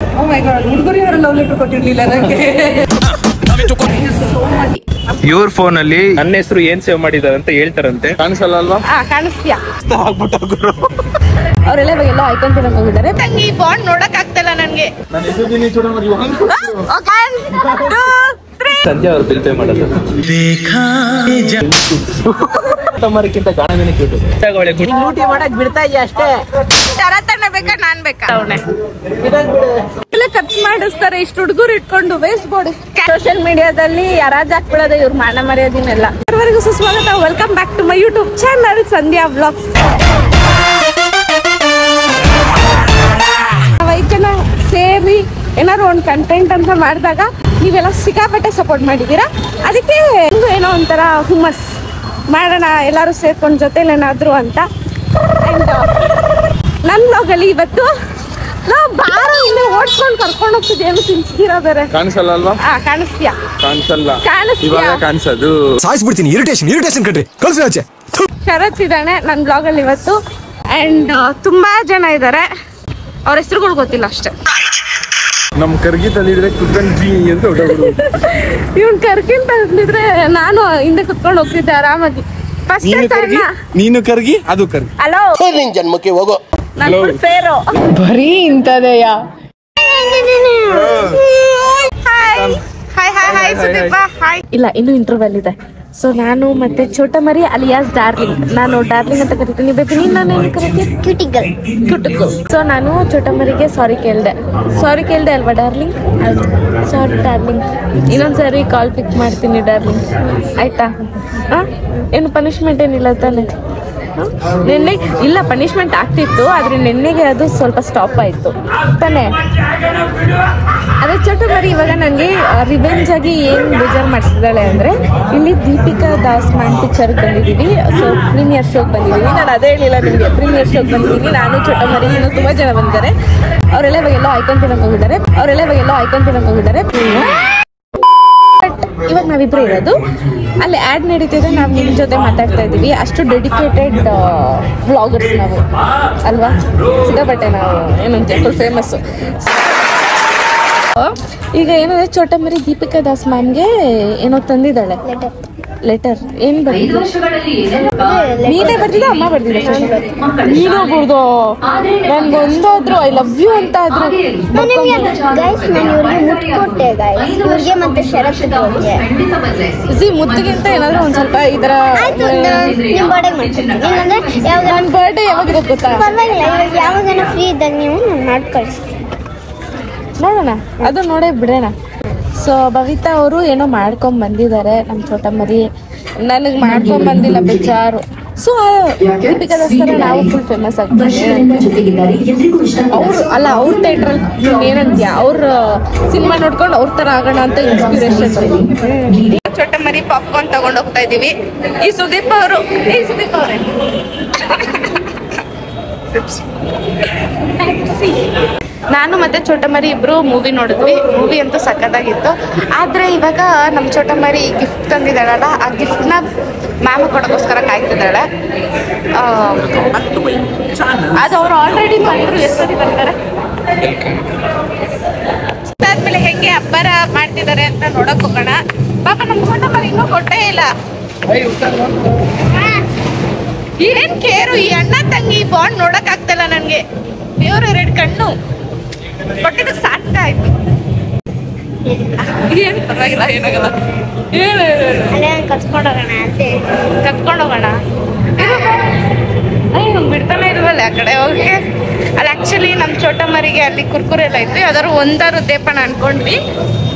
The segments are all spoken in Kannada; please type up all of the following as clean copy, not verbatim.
ಓ ಮೈ ಗಾಡ್, ಹುಡುಗರು ಯಾರು ಲವ್ ಲೆಟರ್ ಕೊಟ್ಟಿರ್ಲಿಲ್ಲ ನನಗೆ. ಇವ್ರ ಫೋನ್ ಅಲ್ಲಿ ನನ್ನ ಹೆಸರು ಏನ್ ಸೇವ್ ಮಾಡಿದಾರೆ ಅಂತ ಹೇಳ್ತಾರಂತೆ. ಕಾಣಿಸಲ್ಲ ಅಲ್ವಾ? ಕಾಣಿಸ್ತೀಯಾ? ಅವರೆಲ್ಲ ಇವಾಗೆಲ್ಲ ಐಕಾನ್ ತಿನ್ನಕ್ ಹೋಗಿದ್ದಾರೆ. ತಂಗಿ ಬಾಂಡ್ ನೋಡಕ್ ಆಗ್ತಿಲ್ಲ ನನ್ಗೆ. ಸಂಜೆ ಅವ್ರು ಬಿಲ್ ಪೇ ಮಾಡೋದು. ಮರಕ್ಕಿಂತ ಗಾಣವೇನೆ ಕ್ಯೂಟ್. ಲೂಟಿ ಮಾಡಕ್ ಬಿಡ್ತಾ ಇದೆಯಾ ಅಷ್ಟೇ. ತರತನ ಬೇಕಾ ನಾನ್ ಬೇಕಾ? ಖರ್ಚು ಮಾಡಿಸ್ತಾರೆ ಇಷ್ಟು ಹುಡುಗರು ಇಟ್ಕೊಂಡು ವೇಸ್ಟ್ ಬಾಡಿ. ಸೋಷಿಯಲ್ ಮೀಡಿಯಾದಲ್ಲಿ ಯಾರಾಜ್ ಹಾಕ್ಬಿಡೋದು ಇವ್ರ ಮಾನ ಮರ್ಯಾದಿನೆಲ್ಲ. ಎಲ್ಲರಿಗೂ ಸುಸ್ವಾಗತ. Welcome back to my YouTube channel Sandhya vlogs. ನಾವು 5 ಜನ ಸೇರಿ ಏನಾದ್ರು ಒಂದು ಕಂಟೆಂಟ್ ಅಂತ ಮಾಡಿದಾಗ ನೀವೆಲ್ಲ ಸಿಕ್ಕಾಪಟ್ಟೆ ಸಪೋರ್ಟ್ ಮಾಡಿದ್ದೀರಾ. ಅದಕ್ಕೆ ಏನೋ ಒಂಥರ ಹುಮ್ಮಸ್ ಮಾಡೋಣ ಎಲ್ಲರೂ ಸೇರ್ಕೊಂಡು ಜೊತೆಲಿ ಏನಾದ್ರು ಅಂತ. ಆ್ಯಂಡ್ ನನ್ನ ಬ್ಲಾಗಲ್ಲಿ ಇವತ್ತು ನಾವು ಬಾರ ಇಲ್ಲಿ ಓಡಿಸ್ಕೊಂಡು ಕರ್ಕೊಂಡು ಹೋಗ್ತಿದ್ದೆ. ಏನು ತಿನ್ಸಿದ್ದೀರಾ ಬೇರೆ? ಕಾಣಿಸಲ್ಲ ಅಲ್ವಾ? ಕಾಣಿಸ್ತೀಯಾ? ಕಾಣಿಸಲ್ಲ. ಕಾಣಿಸ್ತೀಯಾ? ಕಾಣಿಸೋದು ಸಾಯಿಸ್ಬಿಡ್ತೀನಿ. ಇರಿಟೇಷನ್ ಕಟ್ರಿ ಕಳ್ಸಿ ಆಚೆ. ಶರತ್ ಇದ್ದಾನೆ ನನ್ನ ಬ್ಲಾಗಲ್ಲಿ ಇವತ್ತು. ಆ್ಯಂಡ್ ತುಂಬಾ ಜನ ಇದ್ದಾರೆ. ಅವ್ರ ಹೆಸರುಗಳು ಗೊತ್ತಿಲ್ಲ ಅಷ್ಟೇ. ನಮ್ ಕರ್ಗಿ ತಂದಿದ್ರೆ ಕುತ್ಕೊಂಡ್ವಿ ಅಂತ ಇವ್ನ್ ಕರ್ಕಿಂತ ತಂದಿದ್ರೆ ನಾನು ಹಿಂದೆ ಕುತ್ಕೊಂಡು ಹೋಗ್ತಿದ್ದೆ ಆರಾಮಾಗಿ. ನೀನು ಕರ್ಗಿ ಅದು ಕರ್ಗಿ. ಹಲೋ, ನಿನ್ ಜನ್ಮಕ್ಕೆ ಹೋಗೋ. ನಾನು ಫೇರೋ. ಬರೀ ಇಂತದೆಯಾ? ಹಾಯ್ ಸುದೀಪ. ಹಾಯ್. ಇಲ್ಲ, ಇನ್ನು ಇಂಟರ್ವೆಲ್ ಇದೆ. ಸೊ ನಾನು ಮತ್ತೆ ಚೋಟ ಮರಿ ಅಲಿಯಾಸ್ ಡಾರ್ಲಿಂಗ್. ನಾನು ಡಾರ್ಲಿಂಗ್ ಅಂತ ಕರಿತೀನಿ. ಬೇಬಿ ನೀನು ನಾನು ಏನು ಕರಿತೀನಿ? ಕ್ಯೂಟಿಗಲ್. ಸೊ ನಾನು ಚೋಟ ಮರಿಗೆ ಸಾರಿ ಕೇಳಿದೆ ಅಲ್ವಾ ಡಾರ್ಲಿಂಗ್? ಆಯ್ತು, ಸಾರಿ ಡಾರ್ಲಿಂಗ್. ಇನ್ನೊಂದ್ಸರಿ ಕಾಲ್ ಪಿಕ್ ಮಾಡ್ತೀನಿ ಡಾರ್ಲಿಂಗ್, ಆಯ್ತಾ? ಏನು ಪನಿಷ್ಮೆಂಟ್ ಏನಿಲ್ಲ ತಾನೆ? ನಿನ್ನೆ ಇಲ್ಲ, ಪನಿಷ್ಮೆಂಟ್ ಆಗ್ತಿತ್ತು, ಆದರೆ ನಿನ್ನೆಗೆ ಅದು ಸ್ವಲ್ಪ ಸ್ಟಾಪ್ ಆಯಿತು ತಾನೆ. ಅದೇ ಚೋಟ ಮರಿ ಇವಾಗ ನನಗೆ ರಿವೆಂಜ್ ಆಗಿ ಏನು ಬೇಜಾರು ಮಾಡಿಸಿದಾಳೆ ಅಂದರೆ, ಇಲ್ಲಿ ದೀಪಿಕಾ ದಾಸ್ ಮ್ಯಾನ್ ಪಿಕ್ಚರ್ಗೆ ಬಂದಿದ್ದೀವಿ. ಸೊ ಪ್ರೀಮಿಯರ್ ಶೋಗೆ ಬಂದಿದ್ದೀವಿ. ನಾನು ಅದೇ ಹೇಳಿಲ್ಲ ನಿಮಗೆ, ಪ್ರೀಮಿಯರ್ ಶೋಗೆ ಬಂದಿದ್ದೀನಿ ನಾನು, ಚೋಟ ಮರಿ, ಇನ್ನೂ ತುಂಬ ಜನ ಬಂದಿದ್ದಾರೆ. ಅವರೆಲ್ಲ ಇವಾಗೆಲ್ಲ ಐಕಾನ್ ತಿನ್ನಕ್ಕೆ ಹೋಗಿದ್ದಾರೆ. ಬಟ್ ಇವಾಗ ನಾವಿಬ್ಬರೇ ಇರೋದು. ಅಲ್ಲಿ ಆ್ಯಡ್ ನಡೀತಿದೆ, ನಾವು ನಿಮ್ಮ ಜೊತೆ ಮಾತಾಡ್ತಾ ಇದ್ದೀವಿ. ಅಷ್ಟು ಡೆಡಿಕೇಟೆಡ್ ವ್ಲಾಗರ್ಸ್ ನಾವು ಅಲ್ವಾ? ಸಿಕ್ಕಾಪಟ್ಟೆ ನಾವು ಏನಂತ ಫುಲ್ ಫೇಮಸ್ಸು. ಈಗ ಏನಂದರೆ ಚೋಟ ಮರಿ ದೀಪಿಕಾ ದಾಸ್ ಮ್ಯಾಮ್ಗೆ ಏನೋ ತಂದಿದ್ದಾಳೆ ಲೆಟರ್. ಏನು ಬರ್ದಿದ್ದು? ನೀನೇ ಬರ್ದಿದ್ದ, ಅಮ್ಮ ಬರ್ದಿದ್ದ? ನೀನು ಬರ್ದು ನನ್ಗೊಂದಾದ್ರು ಐ ಲವ್ ಯು ಅಂತ ಆದ್ರು. ಮುತ್ತಿಗಿಂತ ಏನಾದ್ರು ಒಂದ್ ಸ್ವಲ್ಪ ಈ ತರ. ನನ್ನ ಬರ್ಡೇ ಯಾವಾಗ ಗೊತ್ತಾ? ನೋಡೋಣ, ಅದು ನೋಡೇ ಬಿಡೋಣ. ಸೊ ಭವಿತಾ ಅವರು ಏನೋ ಮಾಡ್ಕೊಂಡ್ ಬಂದಿದ್ದಾರೆ ನಮ್ಮ ಚೋಟ ಮರಿ. ನನಗೆ ಮಾಡ್ಕೊಂಡ್ ಬಂದಿಲ್ಲ ಬೇಜಾರು. ಸೊ ದೀಪಿಕಾ ದಾಸ್ತರ ನಾವು ಫುಲ್ ಫೇಮಸ್ ಆಗ್ತೀವಿ. ಅವ್ರ ಥಿಯೇಟ್ರಲ್ಲಿ ಏನಂತೀಯ, ಅವ್ರ ಸಿನಿಮಾ ನೋಡ್ಕೊಂಡು ಅವ್ರ ಥರ ಆಗೋಣ ಅಂತ ಇನ್ಸ್ಪಿರೇಷನ್. ಚೋಟ ಮರಿ ಪಾಪ್ಕಾರ್ನ್ ತಗೊಂಡು ಹೋಗ್ತಾ ಇದೀವಿ. ಈ ಸುದೀಪ್ ಅವರೇ ನಾನು ಮತ್ತೆ ಚೋಟ ಮರಿ ಇಬ್ರು ಮೂವಿ ನೋಡಿದ್ವಿ. ಮೂವಿ ಅಂತೂ ಸಖತ್ತಾಗಿತ್ತು. ಆದ್ರೆ ಇವಾಗ ನಮ್ಮ ಚೋಟ ಮರಿ ಗಿಫ್ಟ್ ತಂದಿದ್ದಾಳಲ್ಲ, ಆ ಗಿಫ್ಟ್ನ ಮ್ಯಾಮ್ ಕೊಡೋಕ್ಕೋಸ್ಕರ ಕಾಯ್ತಿದ್ದಾಳೆ. ಅದು ಅವ್ರು ಆಲ್ರೆಡಿ ಬಂದರು. ಎಷ್ಟು ಬರ್ತಾರೆ ಅದಾದ್ಮೇಲೆ ಹೆಂಗೆ ಅಬ್ಬರ ಮಾಡ್ತಿದ್ದಾರೆ ಅಂತ ನೋಡಕ್ ಹೋಗೋಣ. ಪಾಪ ನಮ್ಮ ಚೋಟ ಮರಿ ಇನ್ನೂ ಕೊಟ್ಟೇ ಇಲ್ಲ. ಏನ್ ಕೇರು, ಈ ಅಣ್ಣ ತಂಗಿ ಬಾಂಡ್ ನೋಡಕ್ ಆಗ್ತಿಲ್ಲ ನನ್ಗೆ. ದೇವ್ರ 2 ಕಣ್ಣು ಕೊಟ್ಟಿದ್ದಕ್ಕೆ ಸಾಕಾಯ್ತು. ಏನು ಪರವಾಗಿಲ್ಲ, ಏನಾಗಲ್ಲ. ಕತ್ಕೊಂಡು ಹೋಗೋಣ. ಬಿಡ್ತಾನೆ ಇಲ್ವಲ್ಲ ಆ ಕಡೆ ಹೋಗಿ. ಅಲ್ಲಿ ಆ್ಯಕ್ಚುಲಿ ನಮ್ಮ ಚೋಟ ಮರಿಗೆ ಅಲ್ಲಿ ಕುರ್ಕುರೆ ಎಲ್ಲ ಇತ್ತು. ಯಾವ್ದಾದ್ರು ಒಂದಾರು ದೇಪಣ ಅನ್ಕೊಂಡ್ವಿ.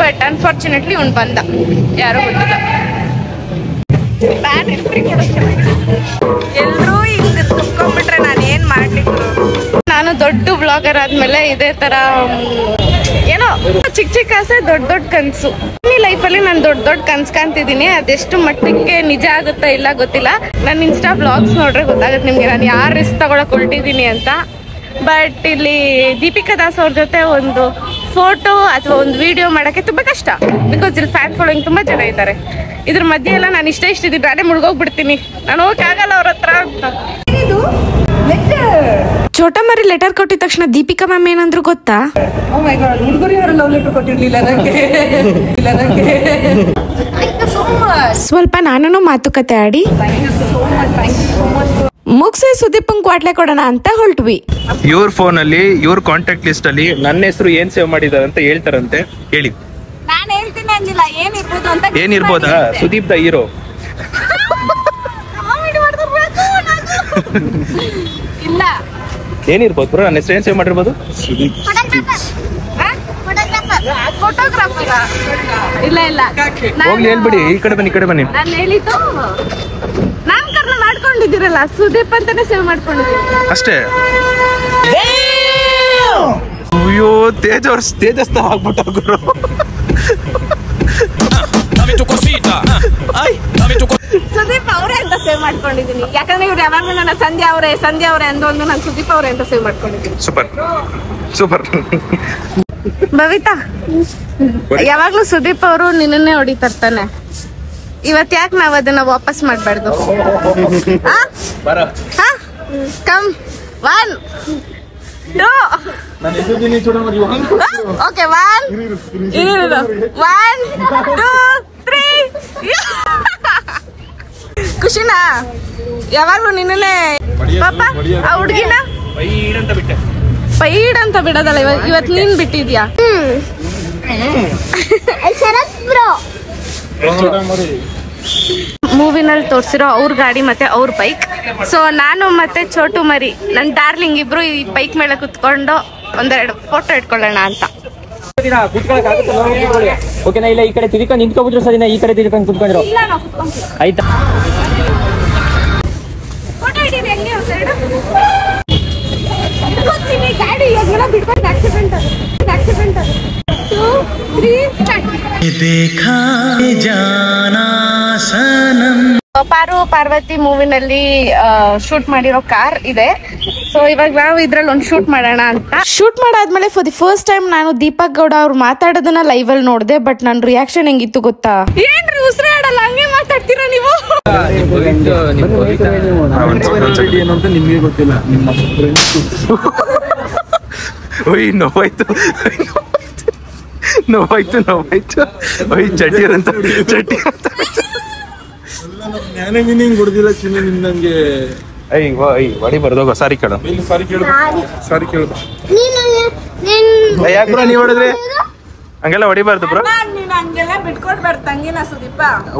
ಬಟ್ ಅನ್ಫಾರ್ಚುನೇಟ್ಲಿ ಅವ್ನು ಬಂದ, ಯಾರೋ ಗೊತ್ತಿಲ್ಲ. ಬ್ಯಾನ್ ಎಂಟ್ರಿ ಕೊಡೋದು ಎಲ್ಲರೂ ಹಿಂಗೆ ಕುತ್ಕೊಂಡ್ಬಿಟ್ರೆ ನಾನು ಏನು ಮಾಡ್ಲಿಕ್ಕೆ. ನಾನು ದೊಡ್ಡ ಬ್ಲಾಗರ್ ಆದ್ಮೇಲೆ ಇದೇ ತರ ಏನೋ ಚಿಕ್ಕ ಆಸೆ, ದೊಡ್ಡ ಕನಸು. ಈ ಲೈಫಲ್ಲಿ ನಾನು ದೊಡ್ಡ ಕನಸು ಕಾಣ್ತಿದ್ದೀನಿ. ಅದೆಷ್ಟು ಮಟ್ಟಕ್ಕೆ ನಿಜ ಆಗುತ್ತಾ ಇಲ್ಲ ಗೊತ್ತಿಲ್ಲ. ನನ್ನ ಇನ್ಸ್ಟಾ ಬ್ಲಾಗ್ಸ್ ನೋಡ್ರೆ ಗೊತ್ತಾಗುತ್ತೆ ನಿಮಗೆ ನಾನು ಯಾರು ರಿಸ್ಕ್ ತಗೊಳಕ್ ಹೊರಟಿದ್ದೀನಿ ಅಂತ. ಬಟ್ ಇಲ್ಲಿ ದೀಪಿಕಾ ದಾಸ್ ಅವ್ರ ಜೊತೆ ಒಂದು ಫೋಟೋ ಅಥವಾ ಒಂದು ವಿಡಿಯೋ ಮಾಡೋಕ್ಕೆ ತುಂಬ ಕಷ್ಟ. ಬಿಕಾಸ್ ಇಲ್ಲಿ ಫ್ಯಾನ್ ಫಾಲೋಯಿಂಗ್ ತುಂಬ ಜನ ಇದ್ದಾರೆ. ಇದ್ರ ಮಧ್ಯೆ ಎಲ್ಲ ನಾನು ಇಷ್ಟಿದ್ದೀನಿ, ನಾನೇ ಮುಳುಗೋಗ್ಬಿಡ್ತೀನಿ, ನಾನು ಹೋಗಕ್ಕಾಗಲ್ಲ ಅವ್ರ ಹತ್ರ ಅಂತ. ಚೋಟ ಮರಿ ಲೆಟರ್ ಕೊಟ್ಟಿದ ತಕ್ಷಣ ದೀಪಿಕಾ ಮ್ಯಾಮ್ ಏನಂದ್ರು ಗೊತ್ತಾ? ಹುಡುಗರು ಯಾರು ಲವ್ ಲೆಟರ್ ಕೊಟ್ಟಿರ್ಲಿಲ್ಲ ನನಗೆ. ಸ್ವಲ್ಪ ನಾನು ಮಾತುಕತೆ ಆಡಿ ಮುಗ್ಸಿ ಸುದೀಪಂಗ್ ಕ್ವಾಟ್ಲೆ ಕೊಡೋಣ ಅಂತ ಹೊರಟ್ವಿ. ಇವ್ರ ಫೋನ್ ಅಲ್ಲಿ ಇವ್ರ ಕಾಂಟ್ಯಾಕ್ಟ್ ಲಿಸ್ಟ್ ಅಲ್ಲಿ ನನ್ನ ಹೆಸರು ಏನ್ ಸೇವ್ ಮಾಡಿದಾರೆ ಅಂತ ಹೇಳ್ತಾರಂತೆ. ಹೇಳಿ. ನಾನು ಹೇಳ್ತೀನಿ ಅಂದಿಲ್ಲ ಏನಿರ್ಬೋದು ಅಂತ. ಏನಿರ್ಬೋದಾ? Sudeep the hero. ಇಲ್ಲ ಏನಿರ್ಬೋದು ಬ್ರೋ? ನನ್ನ ಹೆಸರು ಏನ್ ಸೇವ್ ಮಾಡಿರ್ಬೋದು? ಫೋಟೋಗ್ರಾಫರ್. ಇಲ್ಲ ಇಲ್ಲ ಹೋಗ್ಲಿ ಹೇಳ್ಬಿಡಿ. ಈ ಕಡೆ ಬನ್ನಿ, ಈ ಕಡೆ ಬನ್ನಿ. ನಾನು ಹೇಳಿದ್ದು ನಾಮಕರಣ ಮಾಡ್ಕೊಂಡಿದ್ದೀರಲ್ಲ, ಸುದೀಪ್ ಅಂತಾನೆ ಸೇವ್ ಮಾಡ್ಕೊಂಡಿದ್ದೀನಿ ಅಷ್ಟೇ. ಅಯ್ಯೋ ತೇಜಸ್ತ ಆಗ್ಬಿಟ್ಟ ಗುರು. ಸುದೀಪ್ ಅವರೇ ಅಂತ ಸೇವ್ ಮಾಡ್ಕೊಂಡಿದ್ದೀನಿ. ಯಾಕಂದ್ರೆ ಇವ್ರು ಯಾವಾಗಲೂ ನನ್ನ ಸಂಧ್ಯಾ ಅವರೇ ಅಂದೊಂದು ನಾನು ಸುದೀಪ್ ಅವರೇ ಅಂತ ಸೇವ್ ಮಾಡ್ಕೊಂಡಿದ್ದೀನಿ. Super super. ಭವಿತಾ, ಯಾವಾಗ್ಲೂ ಸುದೀಪ್ ಅವರು ನಿನ್ನನ್ನೇ ಹೊಡಿತಾರ್ತಾನೆ. ಇವತ್ ಯಾಕೆ ನಾವ್ ಅದನ್ನ ವಾಪಸ್ ಮಾಡ್ಬಾರ್ದು? Come 1 2 okay 1 2 3. ಖುಷಿನಾ? ಯಾವಾಗ್ಲೂ ನಿನ್ನನ್ನೇ ಪಾಪ ಆ ಹುಡ್ಗಿನ ಪೈಡ್ ಅಂತ ಬಿಡೋದಲ್ಲ. ಇವತ್ ನೀನ್ ಬಿಟ್ಟಿದ್ಯಾ? ಮೂವಿನಲ್ಲಿ ತೋರಿಸಿರೋ ಅವ್ರ ಗಾಡಿ ಮತ್ತೆ ಅವ್ರ ಬೈಕ್. ಸೊ ನಾನು ಮತ್ತೆ ಚೋಟು ಮರಿ ನನ್ನ ಡಾರ್ಲಿಂಗ್ ಇಬ್ರು ಈ ಬೈಕ್ ಮೇಲೆ ಕುತ್ಕೊಂಡು ಒಂದೆರಡು ಫೋಟೋ ಇಟ್ಕೊಳ್ಳೋಣ ಅಂತ. ಓಕೆನಾ? ಇಲ್ಲ ಈ ಕಡೆ ತಿರ್ಕೊಂಡು ನಿಂತ್ಕೊಬಿಟ್ರು ಸರಿನಾ? ಈ ಕಡೆ ತಿರ್ಕೊಂಡು ಕುತ್ಕೊಂಡ್ರು ಆಯ್ತಾ? ಫೋಟೋ ಹಿಡೀರಿ ಹೆಂಗೆ ಗಾಡಿ ಬಿಡ್ಕೊಂಡು ಆಕ್ಸಿಡೆಂಟ್ 2 3 ಪಾರು ಪಾರ್ವತಿ ಮೂವಿನಲ್ಲಿ ಶೂಟ್ ಮಾಡಿರೋ ಕಾರ್ ಇದೆ. ಸೊ ಇವಾಗ ನಾವು ಇದ್ರಲ್ಲಿ ಒಂದು ಶೂಟ್ ಮಾಡೋಣ ಅಂತ. ಶೂಟ್ ಮಾಡಾದ್ಮೇಲೆ ಫಾರ್ ದಿ ಫಸ್ಟ್ ಟೈಮ್ ನಾನು ದೀಪಕ್ ಗೌಡ ಅವ್ರು ಮಾತಾಡೋದನ್ನ ಲೈವ್ ಅಲ್ಲಿ ನೋಡಿದೆ. ಬಟ್ ನನ್ನ ರಿಯಾಕ್ಷನ್ ಹೆಂಗಿತ್ತು ಗೊತ್ತಾ? ಏನ್ರಿ ಉಸಿರೇ ಆಡಲ್ಲ, ಹಂಗೆ ಮಾತಾಡ್ತೀರಾ ನೀವು? ನಿಮ್ಗೆ ಗೊತ್ತಿಲ್ಲ. ನೋವಾಯ್ತು ಒಯ್ ಚಡ್ಡಿ ಅಂತ ಮೀನಿಂಗ್ ಕೊಡ್ದಿಲ್ಲ ಚಿನ್ನ ನಿಮ್ಗೆ. ಹೊಡಿ ಬರ್ದೋಗ. ಸಾರಿ ಕೇಳು. ಯಾಕೆ ಬ್ರೋ ನೀವ್ ಹೊಡೆದ್ರಿ? ಹಂಗೆಲ್ಲ ಹೊಡಿಬಾರ್ದು ಬ್ರೋ.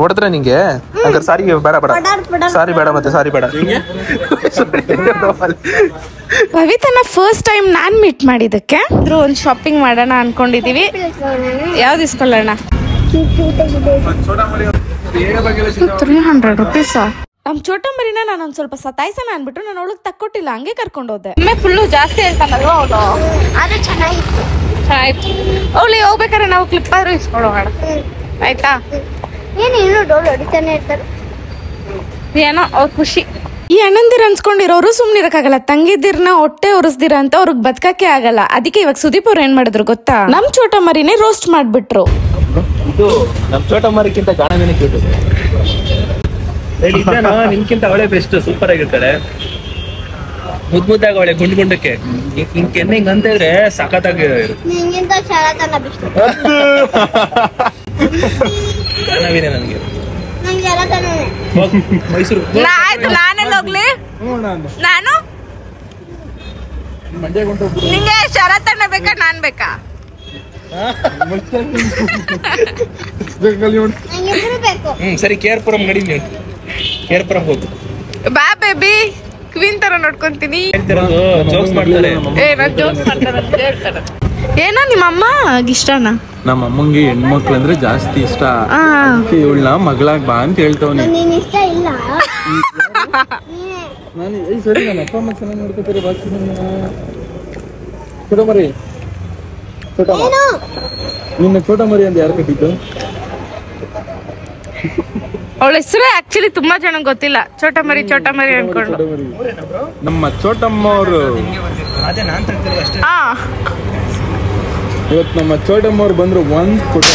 ಹೊಡೆದ್ರೆ ನಿಂಗೆ ಹಂಗಾರೆ ಸಾರಿ ಬೇಡ. ಸಾರಿ ಬೇಡ, ಮತ್ತೆ ಸಾರಿ ಬೇಡ. ಭವಿತನ ಫಸ್ಟ್ ಟೈಮ್ ನಾನ್ ಮೀಟ್ ಮಾಡಿದಕ್ಕೆ ಒಂದು ಶಾಪಿಂಗ್ ಮಾಡೋಣ ಅನ್ಕೊಂಡಿದೀವಿ. ಯಾವ್ದು ಇಸ್ಕೊಳ್ಳೋಣ? 300 ರೂಪೀಸ್. ನಮ್ ಚೋಟ ಮರಿನ ನಾನೊಂದ್ ಸ್ವಲ್ಪ ಸತಾಯಿಸೋಣ ಅನ್ಬಿಟ್ಟು ನಾನು ಅವಳಿಗೆ ತಕ್ಕೊಟ್ಟಿಲ್ಲ, ಹಂಗೆ ಕರ್ಕೊಂಡು ಹೋದೆ. ಒಮ್ಮೆ ಫುಲ್ಲು ಜಾಸ್ತಿ ಹೇಳ್ತಾನಲ್ವ ಅವಳು. ಅದು ಚೆನ್ನಾಗಿತ್ತು. ಅವಳು ಹೋಗ್ಬೇಕಾದ್ರೆ ನಾವು ಕ್ಲಿಪ್ ಆದ್ರೂ ಇಸ್ಕೊಳ್ಳೋಣ ಆಯ್ತಾ? ಏನೋ ಅವ್ರ ಖುಷಿ. ಈ ಅಣ್ಣಂದಿರ್ ಅನ್ಸ್ಕೊಂಡಿರೋರು ಸುಮ್ನಿರಕ್ಕಾಗಲ್ಲ. ತಂಗಿದಿರ್ನ ಹೊಟ್ಟೆ ಉರಿಸ್ದಿರ ಅಂತ ಅವ್ರಿಗೆ ಬದುಕಕ್ಕೆ ಆಗಲ್ಲ. ಅದಕ್ಕೆ ಇವಾಗ ಸುದೀಪ್ ಅವ್ರು ಏನ್ ಮಾಡಿದ್ರು ಗೊತ್ತಾ? ನಮ್ ಚೋಟ ಮರಿನೇ ರೋಸ್ಟ್ ಮಾಡ್ಬಿಟ್ರು. ಇದು ನಮ್ ಚೋಟ ಮರಿಕ್ಕಿಂತ ಗಾಣವೇನೆ ಕ್ಯೂಟ್. ನಿನ್ಕಿಂತ ಅವಳೆ ಬೆಸ್ಟ್. ಸೂಪರ್ ಆಗಿರ್ತಾಳೆ, ಮುದ್ದಾಗ ಅವಳೆ ಗುಂಡಕ್ಕೆ ಹಿಂಗ್ ಅಂತ ಇದ್ರೆ ಸಖತ್ತಾಗಿ ಗಾಣವೇನೆ ನನಗೆ. ಮೈಸೂರು ಆಯ್ತು, ನಾನೆಲ್ಲ ಹೋಗ್ಲಿ? ನಾನು ನಿಂಗೆ ಶರತ್ತಣ್ಣ ಬೇಕಾ ನಾನ್ ಬೇಕಾ? ಸರಿ, ಕೇರ್ಪುರಂ ನಡಿ. ಕೇರ್ಪುರಂ ಹೋಗು. ಬಾ ಬೇಬಿ, ಕ್ವೀನ್ ತರ ನೋಡ್ಕೊಂತೀನಿ. ಜೋಕ್ಸ್ ಮಾಡ್ತಾರೆ. ಏನೋ ನಿಮ್ಮ ಅಮ್ಮ ಇಷ್ಟನಾ? ನಮ್ಮ ಅಮ್ಮಂಗೆ ಹೆಣ್ಮಕ್ಳು ಅಂದ್ರೆ ಜಾಸ್ತಿ ಇಷ್ಟ. ಇವಳನ್ನ ಮಗಳಾಗ್ ಬಾ ಅಂತ ಹೇಳ್ತವನಿ. ಸರಿ, ನನ್ನ ಅಪ್ಪ ಅಮ್ಮ ಚೆನ್ನಾಗಿ ನೋಡ್ಕೊತಾರೆ. ಚೋಟ ಮರಿ, ನಿನ್ನ ಚೋಟ ಮರಿ ಅಂತ ಯಾರು ಕಟ್ಟಿದ್ದು? ಅವಳ ಹೆಸರು ಆಕ್ಚುಲಿ ತುಂಬಾ ಜನ ಗೊತ್ತಿಲ್ಲ. ಚೋಟ ಮರಿ ಅನ್ಕೊಂಡು. ನಮ್ಮ ಚೋಟಮ್ಮ ಅವರು. ಇವತ್ತು ನಮ್ಮ ಚೋಟಮ್ಮ ಅವ್ರು ಬಂದ್ರು. ಒಂದ್ ಕೊಟ್ಟ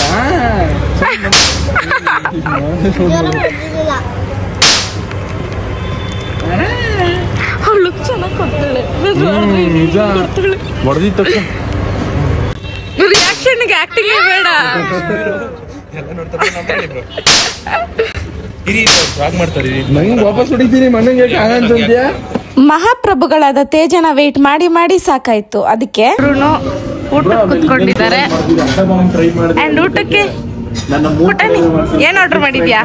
ಅವಳು ಚೆನ್ನಾಗಿ ಕೊಡ್ತಾಳೆ ನಿಜ ಹೊಡೆದಿದ್ದ ತಕ್ಷಣ ರಿಯಾಕ್ಷನ್ಗೆ ಆಕ್ಟಿಂಗ್ ಬೇಡ. ನಂಗೆ ವಾಪಸ್ ಹೊಡಿತೀನಿ ಮನೆಗೆ ಆನಂದ. ಮಹಾಪ್ರಭುಗಳಾದ ತೇಜನ ವೇಟ್ ಮಾಡಿ ಮಾಡಿ ಸಾಕಾಯ್ತು. ಅದಕ್ಕೆ ಊಟಕ್ಕೆ ಕುತ್ಕೊಂಡಿದ್ದಾರೆ. ಅಂಡ್ ಊಟಕ್ಕೆ ಪುಟಾಣಿ ಏನ್ ಆರ್ಡರ್ ಮಾಡಿದ್ಯಾ?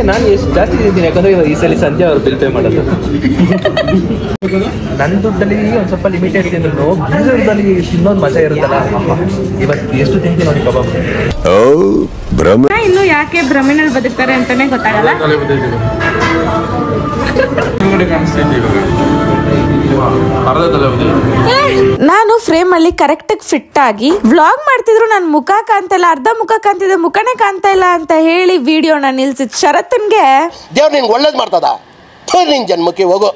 ನಾನು ಎಷ್ಟು ಜಾಸ್ತಿ ತಿಂತೀನಿ ಯಾಕಂದ್ರೆ ಈ ಸಲ ಸಂಜೆ ಅವ್ರು ಬಿಲ್ ಪೇ ಮಾಡೋದು. ನನ್ನ ದುಡ್ಡಲ್ಲಿ ಒಂದ್ ಸ್ವಲ್ಪ ಲಿಮಿಟೆಡ್ ತಿಂದ್ರು ಬೀಜದಲ್ಲಿ ತಿನ್ನೋದು ಮಜಾ ಇರುತ್ತಲ್ಲ. ಇವತ್ತು ಎಷ್ಟು ತಿಂತೀನಿ ನೋಡಿ ಕಬಾಬ್. ಇನ್ನು ಯಾಕೆ ಭ್ರಮೆನಲ್ಲಿ ಬದುಕ್ತಾರೆ ಅಂತಾನೆ ಗೊತ್ತಾಗಲ್ಲ. ನಾನು ಫ್ರೇಮ್ ಅಲ್ಲಿ ಕರೆಕ್ಟ್ ಫಿಟ್ ಆಗಿ ವ್ಲಾಗ್ ಮಾಡ್ತಿದ್ರು. ನನ್ ಮುಖ ಕಾಣ್ತಾ ಇಲ್ಲ, ಅರ್ಧ ಮುಖ ಕಾಣ್ತಿದೆ, ಮುಖನೇ ಕಾಣ್ತಾ ಇಲ್ಲ ಅಂತ ಹೇಳಿ ವಿಡಿಯೋನ ನಿಲ್ಸಿದ್ ಶರತ್ನ್ಗೆ ದೇವ್ರು ನಿನ್ಗೆ ಒಳ್ಳೇದ್ ಮಾಡ್ತದ. ನಿನ್ ಜನ್ಮಕ್ಕೆ ಹೋಗೋ.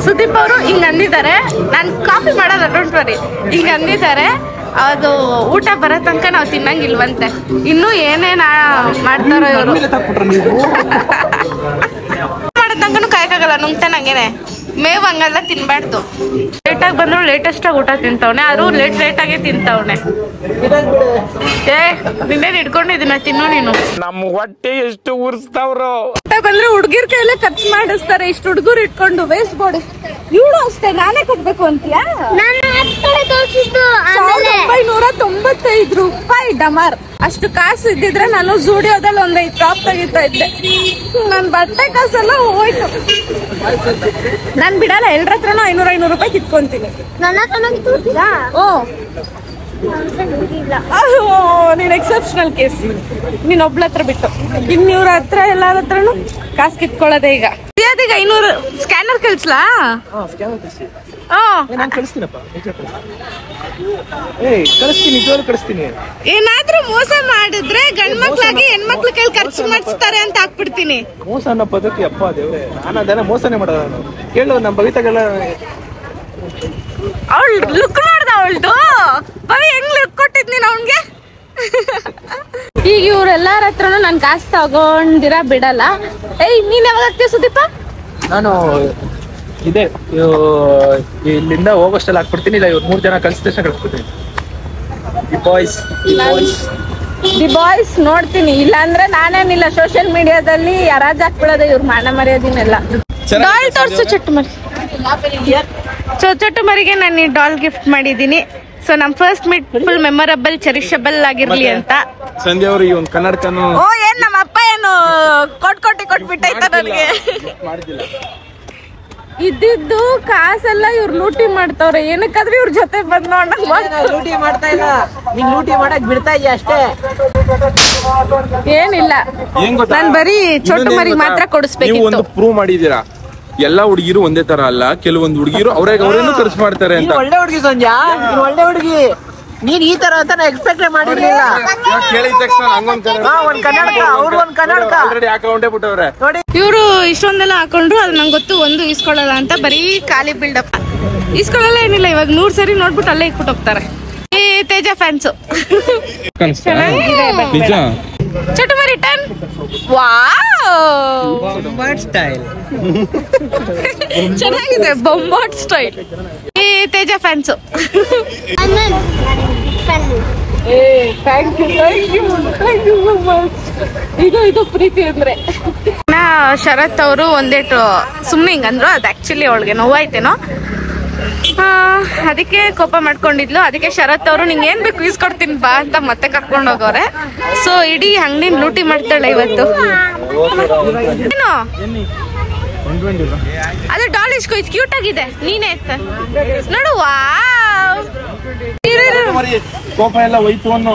ಸುದೀಪ್ ಅವರು ಹಿಂಗ್ ಅಂದಿದ್ದಾರೆ. ನಾನು ಕಾಪಿ ಮಾಡೋದು ಡೋಂಟ್ ವರಿ. ಹಿಂಗ್ ಅಂದಿದ್ದಾರೆ, ಅದು ಊಟ ಬರೋ ತನಕ ನಾವು ತಿನ್ನಂಗಿಲ್ವಂತೆ. ಇನ್ನು ಏನೇನ ಮಾಡ್ತಾರೋ ಇವರು. ಮಾಡೋ ತನಕನು ಕಾಯಕ್ಕಾಗಲ್ಲ, ನುಂಗ್ತಾನಂಗೇನೆ. ಮೇವ್ ಹಂಗೆಲ್ಲ ತಿನ್ಬಾರ್ದು. ಲೇಟಾಗಿ ಬಂದ್ರು ಲೇಟೆಸ್ಟ್ ಆಗಿ ಊಟ ತಿಂತವನೆ, ಅದು ಲೇಟಾಗೆ ತಿಂತವನೆ. ನಿನ್ನೇನು ಹಿಡ್ಕೊಂಡಿದ್ದೀನ ತಿನ್ನು ನೀನು. ನಮ್ಮ ಹೊಟ್ಟೆ ಎಷ್ಟು ಉರ್ಸ್ತಾವ್ರು. ಬಂದ್ರೆ ಹುಡ್ಗಿರ್ ಕೈಲೇ ಖರ್ಚು ಮಾಡಿಸ್ತಾರೆ. ಇಷ್ಟು ಹುಡುಗರು ಇಟ್ಕೊಂಡು ವೇಸ್ಟ್ ಬಾಡಿ. ಇವಳು ಅಷ್ಟೇ, ನಾನೇ ಕೊಡ್ಬೇಕು ಅಂತೀಯಾ? 1995 ರೂಪಾಯಿ ಡಮಾರ್. ಅಷ್ಟು ಕಾಸು ಇದ್ದಿದ್ರೆ ನಾನು ಜೂಡಿಯೋದಲ್ಲಿ ಒಂದ್ 5 ಟಾಪ್ ತೆಗಿತಾ ಇದ್ದೆ. ನನ್ ಬಟ್ಟೆ ಕಾಸೆಲ್ಲ ಹೋಯ್ತು. ನಾನ್ ಬಿಡಲ್ಲ, ಎಲ್ಲರ ಹತ್ರನೂ 500 ರೂಪಾಯಿ ಕಿತ್ಕೊಂತೀನಿ. ನೀನ್ ಎಕ್ಸೆಪ್ಷನಲ್ ಕೇಸ್. ನೀನ್ ಒಬ್ಳ ಹತ್ರ ಬಿಟ್ಟು ಇನ್ನೂರ ಹತ್ರ ಎಲ್ಲಾರ ಹತ್ರನು ಕಾಸು ಕಿತ್ಕೊಳ್ಳೋದೆ. ಈಗ 500 ಸ್ಕ್ಯಾನರ್ ಕಳ್ಸ್ಲಾ? ಕಳಿಸ್ತೀನಿ. ಏನಾದ್ರೂ ಮೋಸ ಮಾಡಿದ್ರೆ ಗಂಡ್ಮಕ್ಳಾಗಿ ಹೆಣ್ಮಕ್ಳ ಕೈಲಿ ಖರ್ಚು ಮಾಡಿಸ್ತಾರೆ ಅಂತ ಹಾಕ್ಬಿಡ್ತೀನಿ. ಮೋಸ ಅನ್ನೋ ಪದ್ಧತಿ ಅಪ್ಪ ದೇವ್ರೆ. ನಾನು ಅದನ್ನ ಮೋಸನೇ ಮಾಡೋದು. ಕೇಳು ನಮ್ಮ ಭವಿತಾಗೆಲ್ಲ ಅವಳು ಲುಕ್ ಮಾಡ್ದ. ಅವಳ್ದು ಬರೀ ಹೆಂಗ್ ಲುಕ್ ಕೊಟ್ಟಿದ್ ನೀನ್ ಅವನ್ಗೆ. ಈಗ ಇವ್ರೆಲ್ಲಾರ ಹತ್ರನು ನನ್ ಕಾಸು ತಗೊಂಡಿರ ಬಿಡಲ್ಲ. ನೀನ್ ಯಾವಾಗ ಆಗ್ತೀಯ ಸುದೀಪ? ನಾನು ಇದೆ ಇಲ್ಲಿಂದ ಹೋಗೋಷ್ಟೆಲ್ಲ ಹಾಕ್ಬಿಡ್ತೀನಿ. ಇಲ್ಲ ಇವ್ರು 3 ಜನ ಕಳಿಸ್ತಾ ಕಳಿಸ್ಬಿಡ್ತೀನಿ. ದಿ ಬಾಯ್ಸ್ ನೋಡ್ತೀನಿ. ಇಲ್ಲ ಅಂದ್ರೆ ನಾನೇನಿಲ್ಲ, ಸೋಷಿಯಲ್ ಮೀಡಿಯಾದಲ್ಲಿ ಯಾರಾಜ್ ಹಾಕ್ಬಿಡೋದು ಇವ್ರು ಮಾನ ಮರ್ಯಾದಿನೆಲ್ಲ. ಡಾಲ್ ತೋರ್ಸು ಚಟ್ಟು ಮರಿ. ಚೊಚ್ಚಟ್ಟು ಮರಿಗೆ ನಾನು ಈ ಡಾಲ್ ಗಿಫ್ಟ್ ಮಾಡಿದ್ದೀನಿ. ಸೊ ನಮ್ ಫಸ್ಟ್ ಮೀಟ್ ಫುಲ್ ಮೆಮೊರಬಲ್, ಚೆರಿಷಬಲ್ ಆಗಿರ್ಲಿ ಅಂತ. ಸಂಧ್ಯಾ ಅವ್ರು ಈ ಒಂದು ಕನ್ನಡಕನು ಏನ್ ನಮ್ಮ ಅಪ್ಪ ಏನು ಕೊಟ್ಬಿಟ್ಟಾಯ್ತ ನನಗೆ. ಇದ್ದಿದ್ದು ಕಾಸೆಲ್ಲ ಇವ್ರು ಲೂಟಿ ಮಾಡ್ತಾವ್ರೆ. ಏನಕ್ಕಾದ್ರೆ ಇವ್ರ ಜೊತೆ ಬಂದ್ ಲೂಟಿ ಮಾಡ್ತಾ ಇಲ್ಲ, ನೀನ್ ಲೂಟಿ ಮಾಡಕ್ ಬಿಡ್ತಾ ಇದೀಯ ಅಷ್ಟೇ. ಏನಿಲ್ಲ, ನಾನ್ ಬರೀ ಚೋಟು ಮರಿ ಮಾತ್ರ ಕೊಡಿಸ್ಬೇಕಿತ್ತು. ಒಂದು ಪ್ರೂವ್ ಮಾಡಿದೀರಾ, ಎಲ್ಲಾ ಹುಡುಗಿರು ಒಂದೇ ತರ ಅಲ್ಲ. ಕೆಲವೊಂದು ಹುಡುಗಿರು ಅವ್ರೇನು ಖರ್ಚು ಮಾಡ್ತಾರೆ ಅಂತ. ಒಳ್ಳೆ ಹುಡುಗಿ ಸಂಧ್ಯಾ, ನೀನ್ ಒಳ್ಳೆ ಹುಡುಗಿ. ನೀನ್ ಈ ತರ ಅಂತ ಎಕ್ಸ್ಪೆಕ್ಟ್ ಮಾಡಿರ್ಲಿಲ್ಲ. ಕೇಳಿದ ತಕ್ಷಣ ಒಂದ್ ಕನ್ನಡಕ, ಅವ್ರು ಒಂದ್ ಕನ್ನಡಕ ಆಲ್ರೆಡಿ ಹಾಕೊಂಡೇ ಬಿಟ್ಟವ್ರೆ. ಇವ್ರು ಇಷ್ಟೊಂದೆಲ್ಲ ಹಾಕೊಂಡ್ರು, ಅದು ನಂಗೆ ಗೊತ್ತು. ಒಂದು ಈಸ್ಕೊಳ್ಳಲ್ಲ ಅಂತ ಬರೀ ಖಾಲಿ ಬಿಲ್ಡಪ್. ಈಸ್ಕೊಳ್ಳಲ್ಲ ಏನಿಲ್ಲ. ಇವಾಗ 100 ಸರಿ ನೋಡ್ಬಿಟ್ಟು ಅಲ್ಲೇ ಇಟ್ಬಿಟ್ಟು ಹೋಗ್ತಾರೆ. ತೇಜ ಫ್ಯಾನ್ಸು. ನಿಜ. ಚೋಟು ಮರಿ ಟನ್. ವಾವ್, ಸ್ಟೈಲ್ ಚೆನ್ನಾಗಿದೆ. ಬೊಂಬಾಟ್ ಸ್ಟೈಲ್. ತೇಜ ಫ್ಯಾನ್ಸು. ಇದು ಪ್ರೀತಿ ಅಂದ್ರೆ. ಶರತ್ ಅವರು ಒಂದೇಟು ಸುಮ್ಮನೆ ಹಿಂಗಂದ್ರು. ಅದು ಆಕ್ಚುಲಿ ಅವಳಿಗೆ ನೋವಾಯ್ತೇನೋ, ಅದಕ್ಕೆ ಕೋಪ ಮಾಡ್ಕೊಂಡಿದ್ಲು. ಅದಕ್ಕೆ ಶರತ್ ಅವರು ನಿಂಗೆ ಏನ್ ಬೇಕು ಈಸ್ಕೊಡ್ತೀನಿ ಬಾ ಅಂತ ಮತ್ತೆ ಕರ್ಕೊಂಡು ಹೋಗೋರೆ. ಸೊ ಇಡೀ ಅಂಗಡಿ ಲೂಟಿ ಮಾಡ್ತಾಳೆ ಇವತ್ತು. ಏನು ಅದು ಡಾಲ್ ಇಸ್ಕೋ, ಇದು ಕ್ಯೂಟ್ ಆಗಿದೆ. ನೀನೇ ನೋಡು. ವಾವ್, ಕೋಪ ಎಲ್ಲ ಹೋಯ್ತು ಅನ್ನೋ.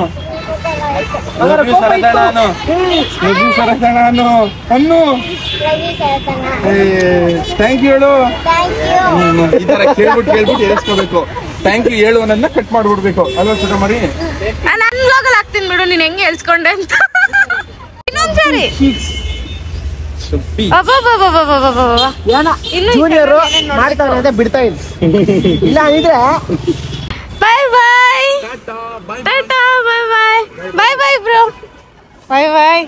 ಥ್ಯಾಂಕ್ ಯು ಹೇಳು. ಈ ತರ ಕೇಳ್ಬಿಟ್ಟು ಏರಿಸ್ಕೋಬೇಕು. ಥ್ಯಾಂಕ್ ಯು ಹೇಳು ಅನ್ನೋದನ್ನ ಕಟ್ ಮಾಡ್ಬಿಡ್ಬೇಕು ಅಲ್ವಾ ಚೋಟು ಮರಿ? ನಾನು ಬ್ಲಾಗಲ್ಲಿ ಹಾಕ್ತೀನಿ ಬಿಡು, ನೀನ್ ಹೆಂಗೆ ಹೇಳ್ಸ್ಕೊಂಡೆ ಅಂತ. ಇನ್ನೊಂದ್ಸರಿ ಜೂನಿಯರ್ ಮಾಡ್ತಾನೆ ಅಂತ ಬಿಡ್ತಾ ಇಲ್ಲ. ಇಲ್ಲ ಅಂದ್ರೆ ಬಾಯ್ ಬಾಯ್, ಟಾಟಾ, ಬಾಯ್ ಬಾಯ್. ಬಾಯ್ ಬಾಯ್ ಬ್ರೋ. ಬಾಯ್ ಬಾಯ್.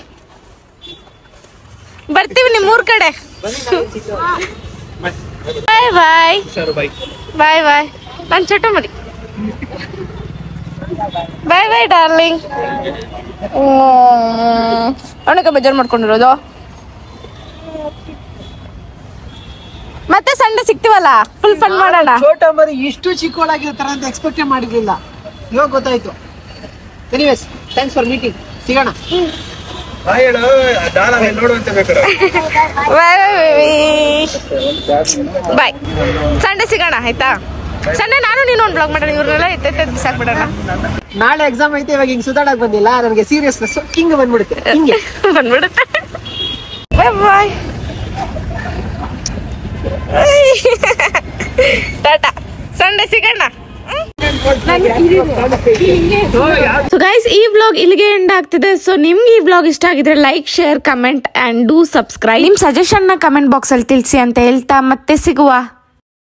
ಬರ್ತೀವಿ ನಿಮ್ಮೂರ್ ಕಡೆ. ಬಾಯ್ ಬಾಯ್. ಬಾಯ್ ಬಾಯ್. ನಾನು ಚೋಟ ಮರಿ. ಬಾಯ್ ಬಾಯ್ ಡಾರ್ಲಿಂಗ್. ಅವನಕ್ಕೆ ಬೇಜಾರು ಮಾಡ್ಕೊಂಡಿರೋದು. ಮತ್ತೆ ಸಂಡೆ ಸಿಗ್ತೀವಲ್ಲ, ಫುಲ್ ಫನ್ ಮಾಡೋಣ. ಚೋಟ ಮರಿ ಇಷ್ಟು ಚಿಕ್ಕವಳಾಗಿರ್ತಾರ ಅಂತ ಎಕ್ಸ್ಪೆಕ್ಟ್ ಮಾಡಿರ್ಲಿಲ್ಲ, ಇವಾಗ ಗೊತ್ತಾಯ್ತು. Anyways, thanks for meeting. ಸಿಗೋಣ. ನೋಡುವಂತೆ ಬೇಕಾರೆ ಬಾಯ್. ಸಂಡೆ ಸಿಗೋಣ ಆಯ್ತಾ? ಸಂಡೆ ನಾನು ನೀನು ಒಂದು ಬ್ಲಾಗ್ ಮಾಡೋಣ. ಇವ್ರನ್ನೆಲ್ಲ ಎತ್ತೆ ಬಿಸಾಕ್ಬಿಡೋಣ. ನಾಳೆ ಎಕ್ಸಾಮ್ ಐತೆ, ಇವಾಗ ಹಿಂಗ್ ಸುತ್ತಾಡಕ್ ಬಂದಿಲ್ಲ, ನನಗೆ ಸೀರಿಯಸ್ನೆಸ್ ಹಿಂಗೆ ಬಂದ್ಬಿಡುತ್ತೆ. ಹಿಂಗೆ ಬಂದ್ಬಿಡುತ್ತೆ. ಬಾಯ್ ಬಾಯ್. ಟಾಟಾ. ಸಂಡೆ ಸಿಗೋಣ. ಸೊ ಗೈಸ್, ಈ ವ್ಲಾಗ್ ಇಲ್ಲಿಗೆ ಎಂಡ್ ಆಗ್ತಿದೆ. ಸೊ ನಿಮ್ಗೆ ಈ ವ್ಲಾಗ್ ಇಷ್ಟ ಆಗಿದ್ರೆ like, share, comment and do subscribe. ನಿಮ್ ಸಜೆಷನ್ ನ ಕಮೆಂಟ್ ಬಾಕ್ಸ್ ಅಲ್ಲಿ ತಿಳಿಸಿ ಅಂತ ಹೇಳ್ತಾ ಮತ್ತೆ ಸಿಗುವ.